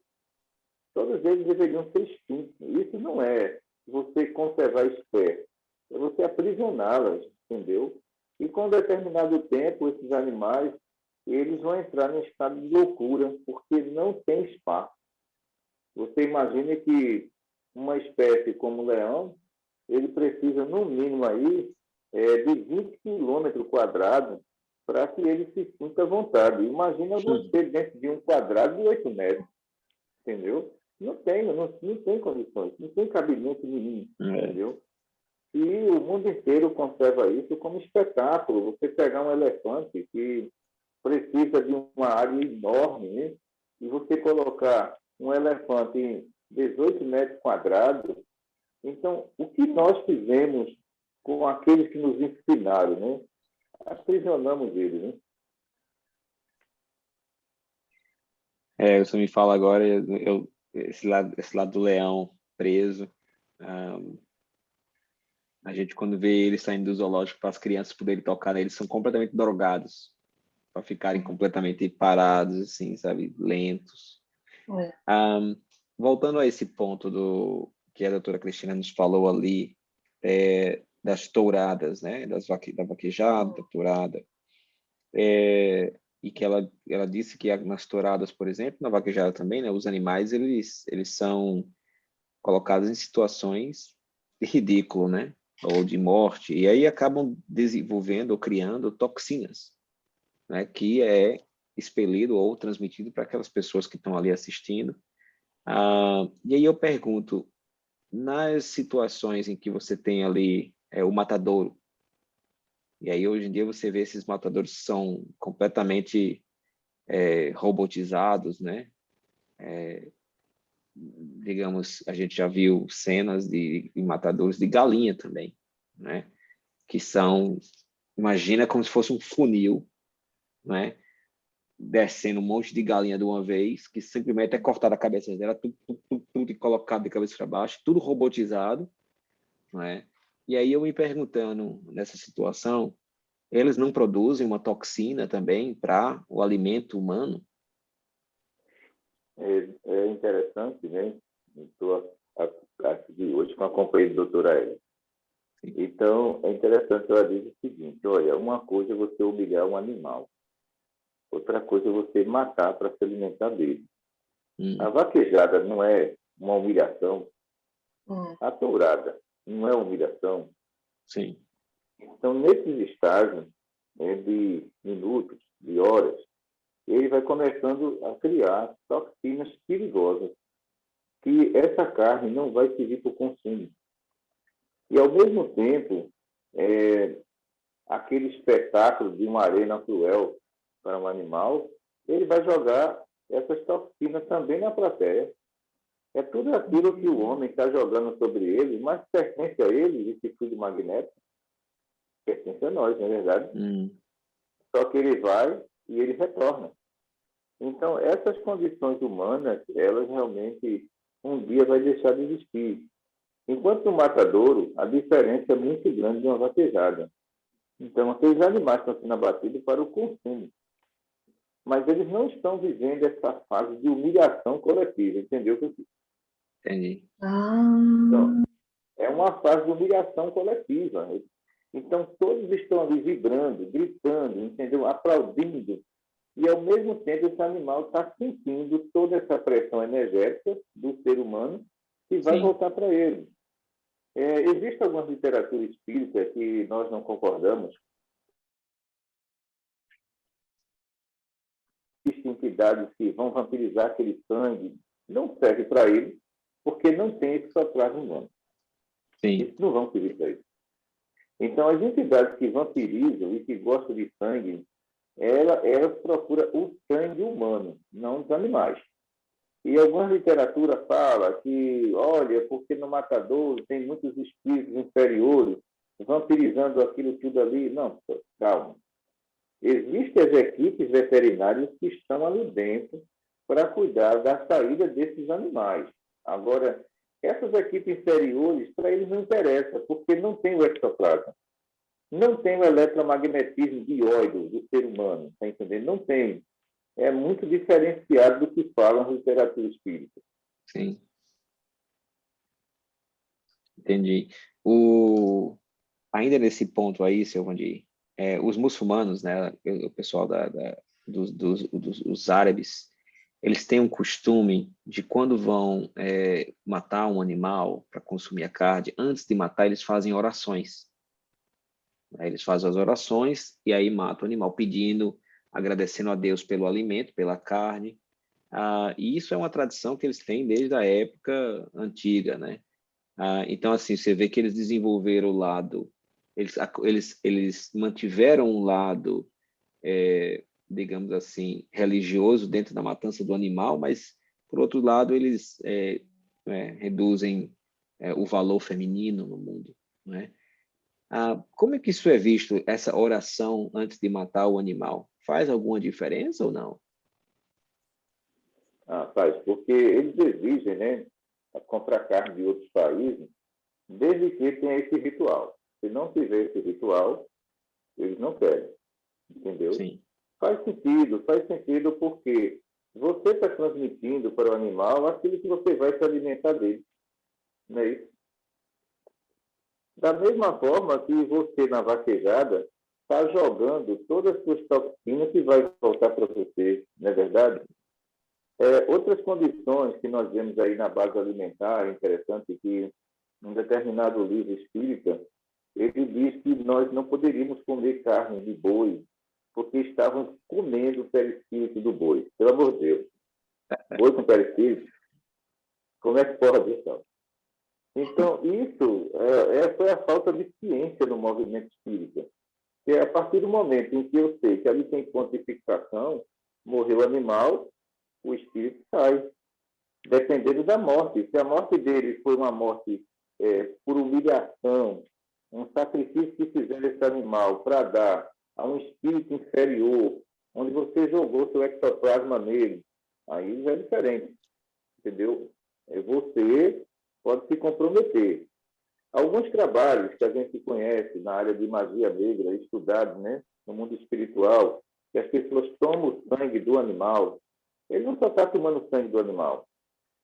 Todos eles deveriam ser extintos. Isso não é você conservar espécies, é você aprisioná-las, entendeu? E com determinado tempo, esses animais eles vão entrar em estado de loucura, porque não tem espaço. Você imagina que uma espécie como o leão, ele precisa, no mínimo, aí, de 20 quilômetros quadrados para que ele se sinta à vontade. Imagina você dentro de um quadrado de 8 metros, entendeu? Não tem condições, não tem cabimento nenhum, entendeu? E o mundo inteiro conserva isso como espetáculo. Você pegar um elefante que precisa de uma área enorme, né? E você colocar um elefante em 18 metros quadrados. Então, o que nós fizemos com aqueles que nos ensinaram, né? Aprisionamos eles, né? Você me fala agora, esse lado do leão preso, a gente quando vê eles saindo do zoológico para as crianças poderem tocar neles, são completamente drogados, para ficarem completamente parados, assim, sabe, lentos. Voltando a esse ponto que a doutora Cristina nos falou ali, das touradas, né, da vaquejada, da tourada, e que ela disse que nas touradas, por exemplo, na vaquejada também, né, os animais, eles são colocados em situações de ridículo, né, ou de morte, e aí acabam desenvolvendo ou criando toxinas, né, que é expelido ou transmitido para aquelas pessoas que estão ali assistindo. E aí eu pergunto, nas situações em que você tem ali o matadouro, e aí hoje em dia você vê esses matadores que são completamente robotizados, né? Digamos, a gente já viu cenas de matadores de galinha também, né? Que são, imagina como se fosse um funil, né? Descendo um monte de galinha de uma vez, que simplesmente é cortada a cabeça dela, tudo e colocado de cabeça para baixo, tudo robotizado, né? E aí eu me perguntando, nessa situação, eles não produzem uma toxina também para o alimento humano? É interessante, né? Estou aqui hoje com a companheira da doutora Ela. Então, é interessante, ela diz o seguinte, olha, uma coisa é você humilhar um animal, outra coisa é você matar para se alimentar dele. A vaquejada não é uma humilhação, a tourada não é humilhação. Sim. Então, nesses estágios de minutos, de horas, ele vai começando a criar toxinas perigosas, que essa carne não vai servir para o consumo. E, ao mesmo tempo, aquele espetáculo de uma arena cruel para um animal, ele vai jogar essas toxinas também na plateia. É tudo aquilo que o homem está jogando sobre ele, mas pertence a ele, esse fluido magnético, pertence a nós, não é verdade? Só que ele vai e ele retorna. Então, essas condições humanas, elas realmente um dia vai deixar de existir. Enquanto no matadouro, a diferença é muito grande de uma vaquejada. Então, aqueles animais estão sendo abatidos para o consumo. Mas eles não estão vivendo essa fase de humilhação coletiva, entendeu? Entendi. Então, é uma fase de humilhação coletiva. Então, todos estão ali vibrando, gritando, entendeu? Aplaudindo. E, ao mesmo tempo, esse animal está sentindo toda essa pressão energética do ser humano que vai voltar para ele. Existe alguma literatura espírita que nós não concordamos. Existem entidades que vão vampirizar aquele sangue. Não serve para ele, porque não tem esse soprar humano. Sim. Eles não vão servir para isso. Então, as entidades que vampirizam e que gostam de sangue, elas procuram o sangue humano, não dos animais. E alguma literatura fala que, olha, porque no matadouro tem muitos espíritos inferiores vampirizando aquilo tudo ali. Não, calma. Existem as equipes veterinárias que estão ali dentro para cuidar da saída desses animais. Agora, essas equipes inferiores, para eles não interessa, porque não tem o ectoplasma. Não tem o eletromagnetismo dioide do ser humano, está entendendo? Não tem. É muito diferenciado do que falam na literatura espírita. Sim. Entendi. Ainda nesse ponto aí, seu Vandir, os muçulmanos, né, o pessoal dos árabes, eles têm um costume de quando vão matar um animal para consumir a carne, antes de matar, eles fazem orações. Eles fazem as orações e aí matam o animal, agradecendo a Deus pelo alimento, pela carne. E isso é uma tradição que eles têm desde a época antiga, né? Então, assim, você vê que eles desenvolveram o lado, eles mantiveram um lado, digamos assim, religioso dentro da matança do animal, mas, por outro lado, eles reduzem o valor feminino no mundo, né? Como é que isso é visto, essa oração antes de matar o animal? Faz alguma diferença ou não? Faz, porque eles exigem, né, comprar carne de outros países, desde que tenha esse ritual. Se não tiver esse ritual, eles não querem, entendeu? Sim. Faz sentido porque você está transmitindo para o animal aquilo que você vai se alimentar dele, não é isso? Da mesma forma que você, na vaquejada, está jogando todas as suas toxinas que vai voltar para você, não é verdade? Outras condições que nós vemos aí na base alimentar, é interessante que um determinado livro espírita, ele diz que nós não poderíamos comer carne de boi, porque estávamos comendo o perispírito do boi. Pelo amor de Deus. Boi com perispírito? Como é que pode, então? Então, isso foi a falta de ciência no movimento espírita. Que a partir do momento em que eu sei que ali tem pontificação, morreu o animal, o espírito sai, dependendo da morte. Se a morte dele foi uma morte por humilhação, um sacrifício que fizeram esse animal para dar a um espírito inferior, onde você jogou seu ectoplasma nele, aí já é diferente, entendeu? Você pode se comprometer. Alguns trabalhos que a gente conhece na área de magia negra, estudados, né, no mundo espiritual, que as pessoas tomam o sangue do animal, ele não só está tomando o sangue do animal.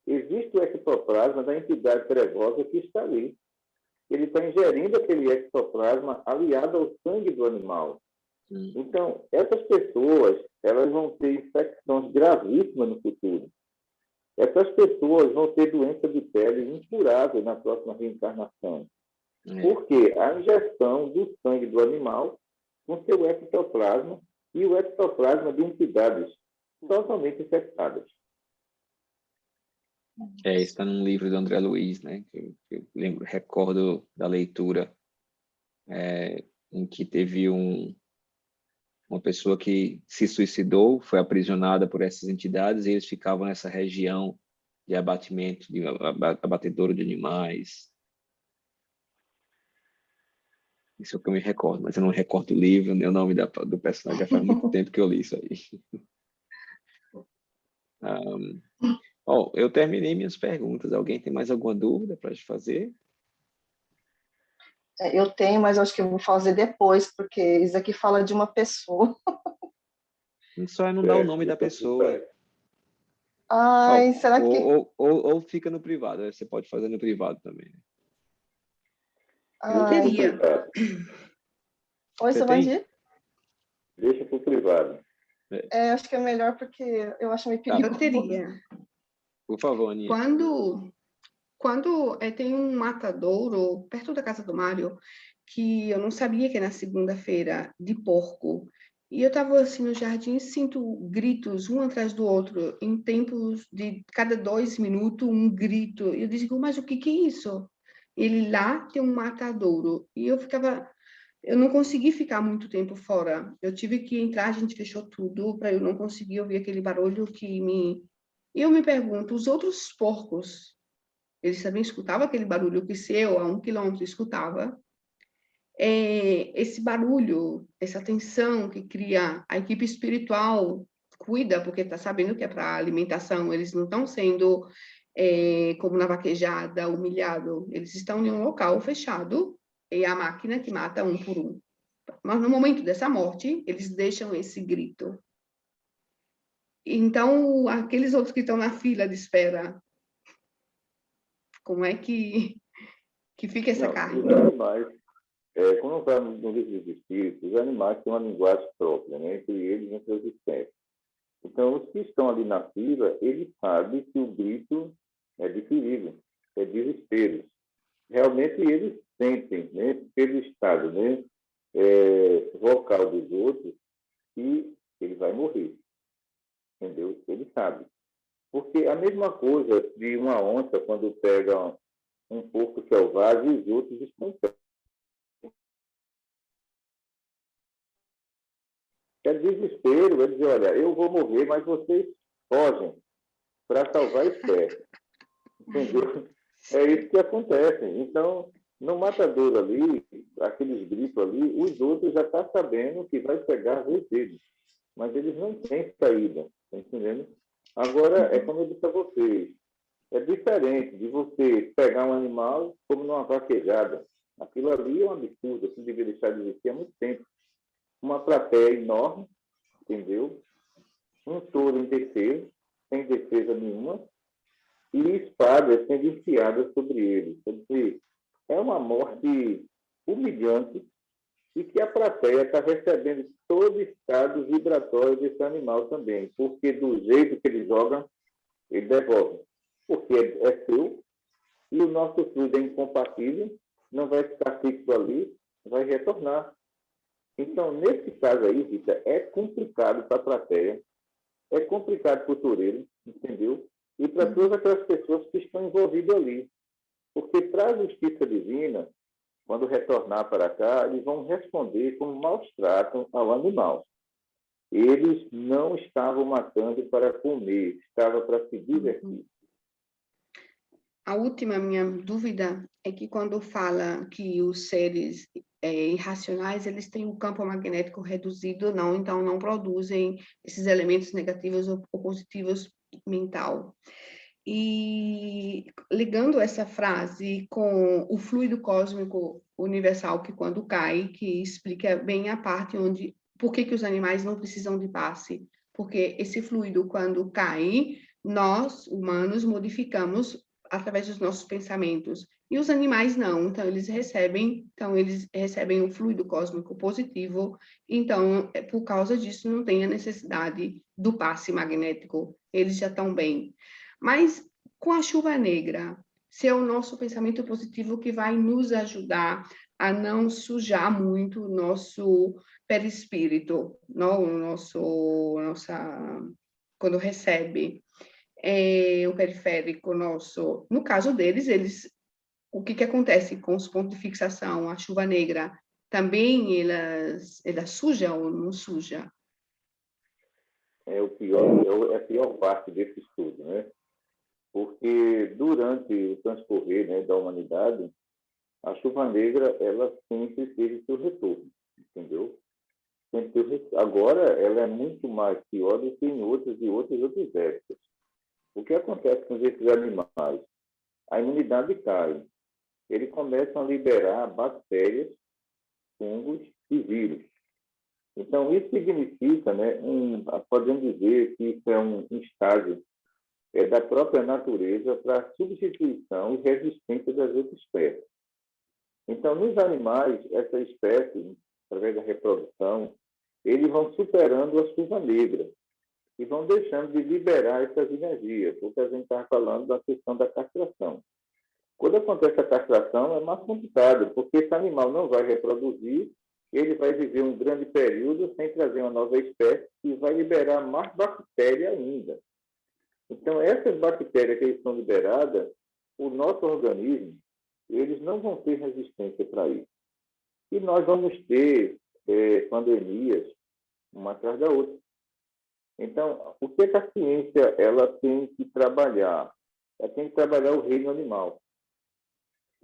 Existe o ectoplasma da entidade trevosa que está ali. Ele está ingerindo aquele ectoplasma aliado ao sangue do animal. Então, essas pessoas, elas vão ter infecções gravíssimas no futuro. Essas pessoas vão ter doença de pele incurável na próxima reencarnação. Porque a ingestão do sangue do animal com seu ectoplasma e o ectoplasma de entidades totalmente infectadas. Isso está num livro do André Luiz, né? Que eu recordo da leitura, em que teve uma pessoa que se suicidou, foi aprisionada por essas entidades, e eles ficavam nessa região de abatimento, de abatedouro de animais. Isso é o que eu me recordo, mas eu não recordo o livro, nem o nome do personagem, já faz muito tempo que eu li isso aí. Eu terminei minhas perguntas. Alguém tem mais alguma dúvida para te fazer? Eu tenho, mas acho que eu vou fazer depois, porque isso aqui fala de uma pessoa. Só não dá o nome da pessoa. Ai, será que... Ou fica no privado. Você pode fazer no privado também. Eu teria. Oi, Você seu Vandir? Deixa para o privado. Acho que é melhor, porque eu acho meio perigoso. Eu teria. Por favor, Aninha. Quando tem um matadouro perto da casa do Mário, que eu não sabia que era na segunda-feira, de porco, e eu estava assim no jardim e sinto gritos um atrás do outro, em tempos de cada 2 minutos, um grito. E eu digo, mas o que é isso? Ele lá tem um matadouro. E eu ficava eu não consegui ficar muito tempo fora. Eu tive que entrar, a gente fechou tudo para eu não conseguir ouvir aquele barulho que me... E eu me pergunto, os outros porcos, eles também escutavam aquele barulho que se eu, a 1 quilômetro, escutava? Esse barulho, essa tensão que cria a equipe espiritual, cuida, porque está sabendo que é para alimentação, eles não estão sendo, como na vaquejada, humilhado, eles estão em um local fechado, e a máquina que mata um por um. Mas no momento dessa morte, eles deixam esse grito. Então, aqueles outros que estão na fila de espera, como é que fica essa carne? Os animais, quando está no livro dos espíritos, os animais têm uma linguagem própria, né, entre eles, entre as espécies. Então, os que estão ali na fila, eles sabem que o grito é de perigo, é desespero. Realmente, eles sentem, né, pelo estado, né, vocal dos outros, que ele vai morrer. Entendeu? Ele sabe. Porque a mesma coisa de uma onça, quando pega um porco selvagem e os outros estão perto. É desespero, é dizer, olha, eu vou morrer, mas vocês fogem para salvar a espécie. Entendeu? É isso que acontece. Então, no matadouro ali, aqueles gritos ali, os outros já estão sabendo que vai pegar a vez deles. Mas eles não têm saída, tá entendendo? Agora, é como eu disse a vocês, é diferente de você pegar um animal como numa vaquejada. Aquilo ali é um absurdo, assim, devia deixar de existir há muito tempo. Uma plateia enorme, entendeu? Um touro indefeso, sem defesa nenhuma, e espadas sendo enfiadas sobre ele. Quer dizer, é uma morte humilhante e que a plateia está recebendo todo o estado vibratório desse animal também, porque do jeito que ele joga, ele devolve. Porque é seu, e o nosso fluido é incompatível, não vai ficar fixo ali, vai retornar. Então, nesse caso aí, Rita, é complicado para a plateia, é complicado para o toureiro, entendeu? E para todas aquelas pessoas que estão envolvidas ali. Porque para a justiça divina, quando retornar para cá, eles vão responder como maus tratam ao animal. Eles não estavam matando para comer, estava para se divertir. A última minha dúvida é que quando fala que os seres irracionais, eles têm um campo magnético reduzido, não, então não produzem esses elementos negativos ou positivos mental. E ligando essa frase com o fluido cósmico universal, que quando cai, que explica bem a parte onde, por que os animais não precisam de passe, porque esse fluido, quando cai, nós, humanos, modificamos através dos nossos pensamentos. E os animais não, então eles recebem o fluido cósmico positivo, então, por causa disso, não tem a necessidade do passe magnético, eles já estão bem. Mas com a chuva negra, se é o nosso pensamento positivo que vai nos ajudar a não sujar muito o nosso perispírito, não? Quando recebe o periférico nosso. No caso deles, o que acontece com os pontos de fixação, a chuva negra, também ela suja ou não suja? É a pior parte desse estudo, né? Porque durante o transcorrer, né, da humanidade, a chuva negra ela sempre teve seu retorno, entendeu? Agora ela é muito mais pior do que em outras épocas. O que acontece com esses animais? A imunidade cai. Eles começam a liberar bactérias, fungos e vírus. Então, isso significa, né, podemos dizer que isso é um estágio da própria natureza para substituição e resistência das outras espécies. Então, nos animais, essa espécie, através da reprodução, eles vão superando a chuva negra e vão deixando de liberar essas energias, porque a gente está falando da questão da castração. Quando acontece a castração, é mais complicado, porque esse animal não vai reproduzir, ele vai viver um grande período sem trazer uma nova espécie e vai liberar mais bactéria ainda. Então, essas bactérias que estão liberadas, o nosso organismo, eles não vão ter resistência para isso. E nós vamos ter pandemias uma atrás da outra. Então, o que a ciência ela tem que trabalhar? Ela tem que trabalhar o reino animal.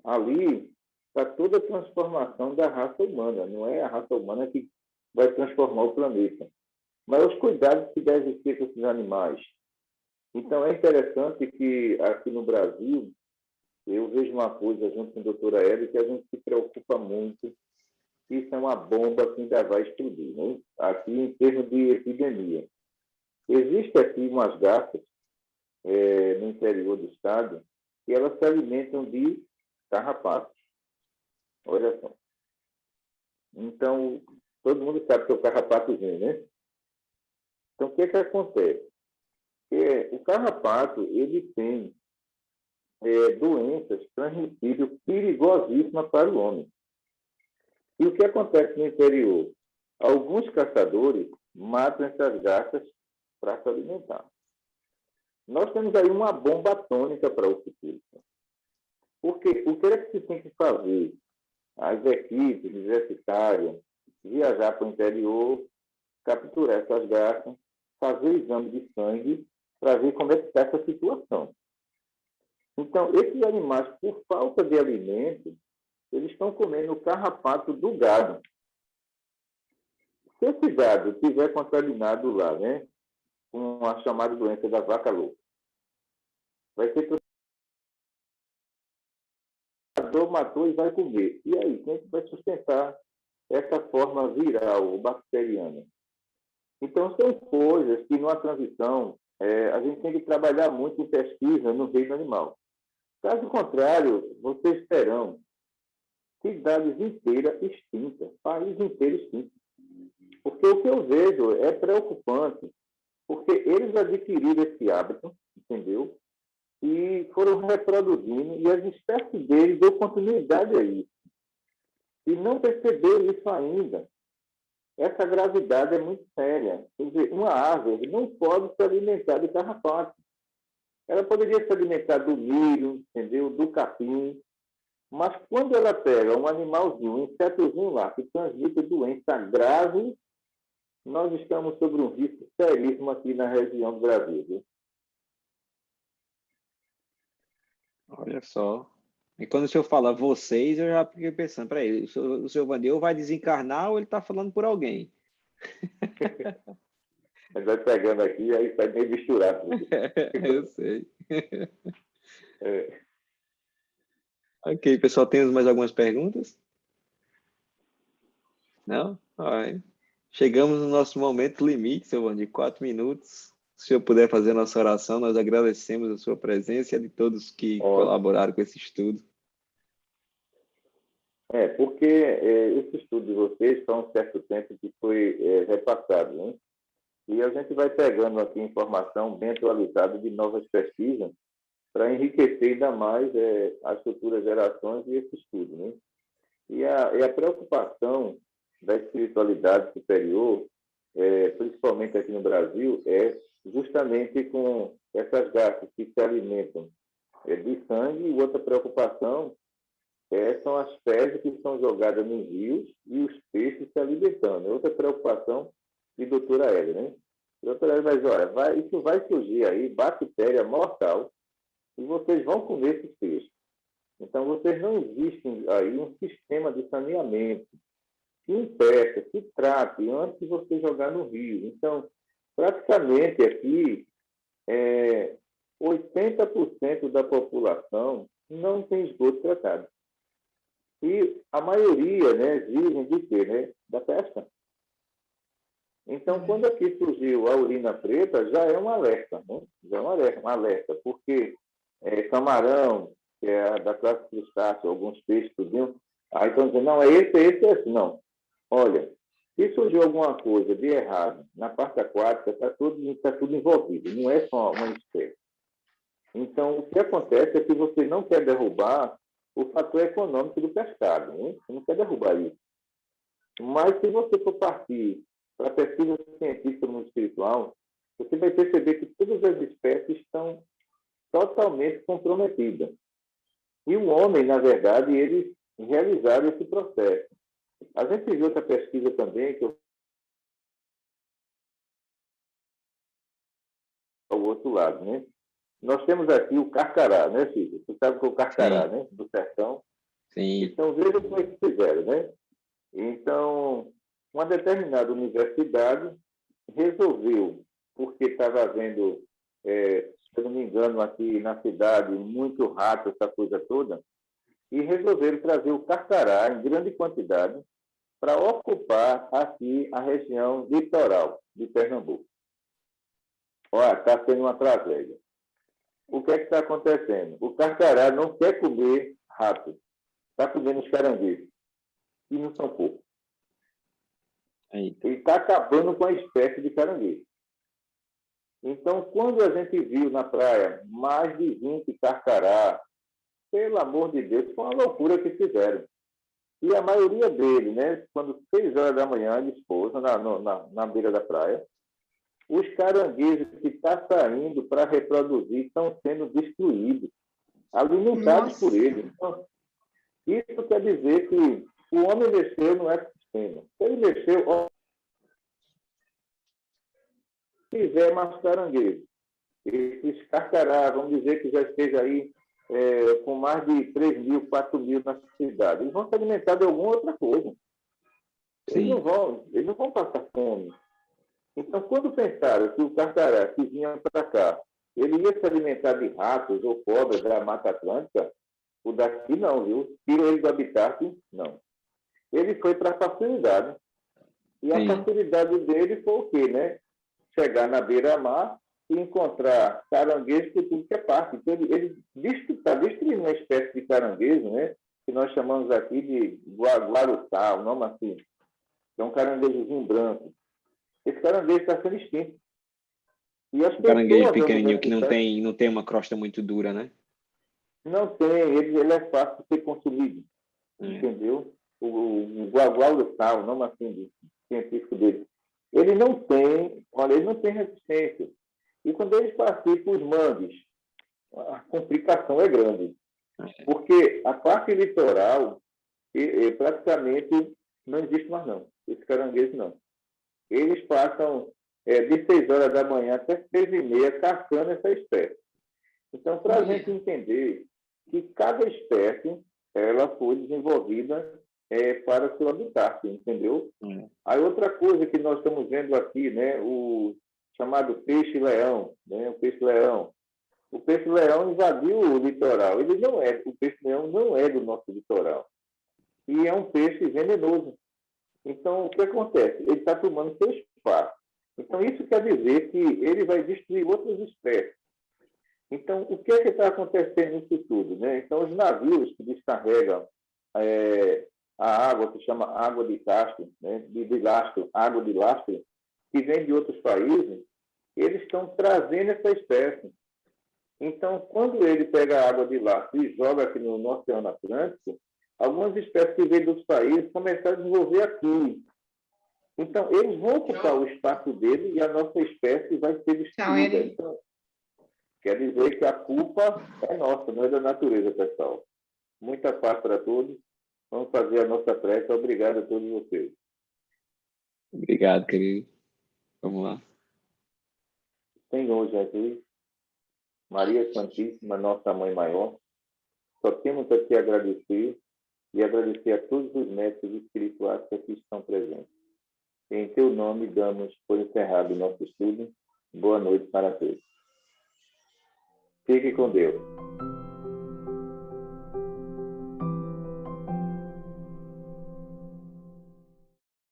Ali está toda a transformação da raça humana. Não é a raça humana que vai transformar o planeta, mas os cuidados que devem ser com esses animais. Então, é interessante que aqui no Brasil, eu vejo uma coisa junto com a doutora Hélio, que a gente se preocupa muito, que isso é uma bomba que ainda vai explodir, né? Aqui em termos de epidemia. Existem aqui umas garças no interior do estado que elas se alimentam de carrapatos. Olha só. Então, todo mundo sabe que é o carrapatozinho, né? Então, o que acontece? O carrapato ele tem doenças transmissíveis perigosíssimas para o homem. E o que acontece no interior? Alguns caçadores matam essas garças para se alimentar. Nós temos aí uma bomba atômica para o futuro. Porque o que é que se tem que fazer? As equipes universitárias viajar para o interior, capturar essas garças, fazer o exame de sangue para ver como é que está essa situação. Então, esses animais, por falta de alimento, eles estão comendo o carrapato do gado. Se esse gado estiver contaminado lá, né, com a chamada doença da vaca louca, vai ser que o caçador matou e vai comer. E aí, quem é que vai sustentar essa forma viral ou bacteriana? Então, são coisas que, numa transição, a gente tem que trabalhar muito em pesquisa no reino animal. Caso contrário, vocês terão cidades inteiras extintas, país inteiro extinto. Porque o que eu vejo é preocupante, porque eles adquiriram esse hábito, entendeu? E foram reproduzindo, e as espécies deles dão continuidade a isso. E não perceberam isso ainda. Essa gravidade é muito séria. Quer dizer, uma árvore não pode se alimentar de carrapato. Ela poderia se alimentar do milho, entendeu? Do capim. Mas quando ela pega um animalzinho, um insetozinho lá, que transmite doença grave, nós estamos sobre um risco seríssimo aqui na região do Brasil. Viu? Olha só. E quando o senhor fala vocês, eu já fiquei pensando, para ele, o senhor Vandeu vai desencarnar ou ele está falando por alguém? Ele vai pegando aqui, aí sai meio misturado. Eu sei. É. Ok, pessoal, temos mais algumas perguntas? Não? Ai. Chegamos no nosso momento limite, seu Vandir, 4 minutos. Se o senhor puder fazer a nossa oração, nós agradecemos a sua presença e a de todos que colaboraram com esse estudo. Porque esse estudo de vocês faz um certo tempo que foi repassado, né? E a gente vai pegando aqui informação bem atualizada de novas pesquisas para enriquecer ainda mais as futuras gerações e esse estudo, né? E a preocupação da espiritualidade superior, principalmente aqui no Brasil, é justamente com essas garças que se alimentam de sangue, e outra preocupação são as fezes que são jogadas nos rios e os peixes se alimentando. É outra preocupação de doutora Hélio, né? Doutora Hélio, mas olha, isso vai surgir aí, bactéria mortal, e vocês vão comer esses peixes. Então, vocês não existem aí um sistema de saneamento que impeça, que trate antes de você jogar no rio. Então, praticamente aqui, 80% da população não tem esgoto tratado. E a maioria, né, vivem de quê, né? Da pesca. Então, quando aqui surgiu a urina preta, já é um alerta, né? Já é um alerta, porque camarão, que é da classe crustácea, alguns peixes, tudinho, aí estão dizendo, não, é esse. Não. Olha, se surgiu alguma coisa de errado na parte aquática, está tudo envolvido, não é só uma espécie. Então, o que acontece é que você não quer derrubar o fator econômico do pescado, né? Você não quer derrubar isso. Mas, se você for partir para a pesquisa científica no mundo espiritual, você vai perceber que todas as espécies estão totalmente comprometidas. E o homem, na verdade, eles realizaram esse processo. A gente viu outra pesquisa também, que eu ao outro lado, né? Nós temos aqui o carcará, né, Cícero? Você sabe que é o carcará, Sim, né? Do sertão. sim, Então, veja como é que fizeram, né? Então, uma determinada universidade resolveu, porque estava havendo, se eu não me engano, aqui na cidade, muito rato, essa coisa toda, e resolveram trazer o carcará em grande quantidade para ocupar aqui a região litoral de Pernambuco. Olha, está tendo uma tragédia. O que é que está acontecendo? O carcará não quer comer rato, está comendo os caranguejos, e não são poucos. eita, Ele está acabando com a espécie de caranguejo. Então, quando a gente viu na praia mais de 20 carcará, pelo amor de Deus, foi uma loucura que fizeram. E a maioria deles, né, quando 6 horas da manhã, eles pousam na beira da praia, os caranguejos que estão saindo para reproduzir estão sendo destruídos, alimentados por Nossa, eles. Então, isso quer dizer que o homem mexeu no ecossistema. Se ele mexeu, se tiver mais caranguejos, esses carcará, vamos dizer que já esteja aí com mais de 3 mil, 4 mil na cidade, eles vão se alimentar de alguma outra coisa. sim, Eles não vão passar fome. Então, quando pensaram que o carcará que vinha para cá, ele ia se alimentar de ratos ou cobras da Mata Atlântica, o daqui não, viu? Tirou ele do habitat, não. Ele foi para a facilidade. E a sim. facilidade dele foi o quê, né? Chegar na beira-mar e encontrar caranguejo por tudo que é parte. Então, ele está destruindo uma espécie de caranguejo, né? Que nós chamamos aqui de guarutá, o nome assim. É um caranguejozinho branco. Esse caranguejo está sendo extinto. E as Um caranguejo pessoas da pequenininho que universidade não tem uma crosta muito dura, né? não têm, ele é fácil de ser consumido, É, entendeu? O guaguaurutá, o nome assim científico dele, ele não tem, olha, ele não tem resistência. E quando eles participam os mangues, a complicação é grande, porque a parte litoral praticamente não existe mais não, esse caranguejo não. Eles passam de 6 horas da manhã até 6h30 caçando essa espécie. Então, para a gente entender que cada espécie ela foi desenvolvida para seu habitat, entendeu? Aí outra coisa que nós estamos vendo aqui, né, o chamado peixe-leão, né, o peixe-leão. O peixe-leão invadiu o litoral. O peixe-leão não é do nosso litoral. E é um peixe venenoso. Então, o que acontece? Ele está tomando seu espaço. Então, isso quer dizer que ele vai destruir outras espécies. Então, o que é que está acontecendo nisso tudo, né? Então, os navios que descarregam a água, que chama água de lastro, né? de lastro, água de lastro, que vem de outros países, eles estão trazendo essa espécie. Então, quando ele pega a água de lastro e joga aqui no Oceano Atlântico, algumas espécies que vêm dos países começaram a desenvolver aqui. Então, eles vão ocupar o espaço dele e a nossa espécie vai ser tchau, destruída. Eri. Então, quer dizer que a culpa é nossa, não é da natureza, pessoal. Muita paz para todos. Vamos fazer a nossa prece. Obrigado a todos vocês. obrigado, querido. Vamos lá. Senhor Jesus, Maria Santíssima, nossa Mãe Maior, só temos a te agradecer e agradecer a todos os mestres espirituais que aqui estão presentes. Em teu nome, damos por encerrado o nosso estudo. Boa noite para todos. Fique com Deus.